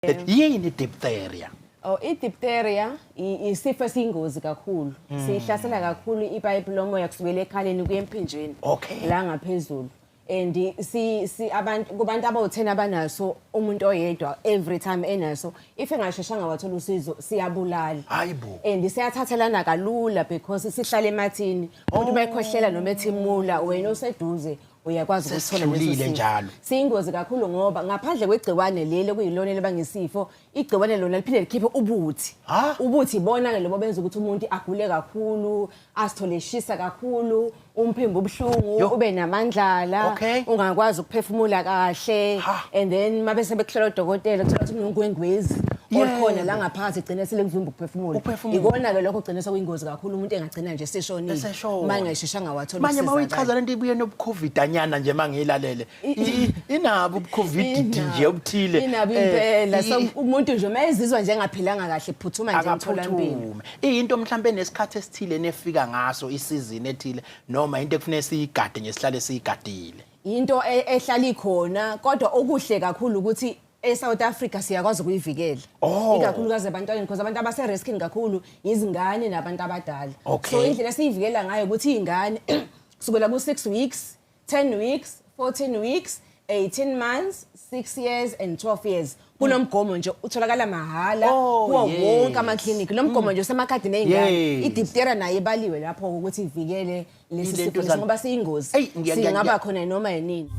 Yini diphtheria? Oh, idiptheria isifo esiyingozi kakhulu. Sihlasela kakhulu ipipe lomoya kusukela ekhaleni kuye emphinjeni. Okay. La ngaphezulu. And kubantu abawu-10 abanaso umuntu oyedwa every time enaso if engasheshanga wathola usizo siyabulala. Hayibo. And siyathathelana kalula because sihlala emathini. Umuntu bayikhohlela noma ethimula wena useduze uyakwazi ukuthola leso njalo. Siyingozi kakhulu ngoba ngaphandle kwegciwane leli kuyilona lebangesifo igciwane lona liphinde likhiphe ubuthi. Ubuthi ibona ke lobo benza ukuthi umuntu agule kakhulu, asithole eshisa kakhulu, umphimbo ubhlungu, ube namandlala, ungakwazi ukuphefumula kahle, and then mabese bekuhlola udokotela kuthiwa ukuthi unongwengwezi okhona la ngaphansi igcine selekuvimba ukuphefumula. Ikona ke lokho kugcina sekuyingozi kakhulu umuntu engagcina nje seshonile manje ngisheshanga wathola manje mayichaza lento ibuye nobucovid anyana nje mangiyilalele inabo ubucovid nje obuthile inabo impela so umuntu nje mayezizwa nje engaphilanga kahle phuthuma nje emtholampilo into mhlambe nesikhathi esithile nefika ngaso isizini ethile noma into ekufanele siyigade nje sihlale siyigadile into ehlala ikhona kodwa okuhle kakhulu ukuthi eSouth Africa siyakwazi ukuyivikela ikakhulukazi abantwana because abantu abase-riskini kakhulu izingane nabantu abadala so indlela esiyivikela ngayo ukuthi izingane kusukela ku6 weeks 10 weeks 14 weeks 18 months 6 years and 12 years kunomgomo nje utholakala mahala kuwo wonke amaklinikhi lo mgomo nje usemakhadini ezingane idiptheria nayo ibaliwe lapho ukuthi ivikele lesi sifo ngoba siyingozi singaba khona noma yini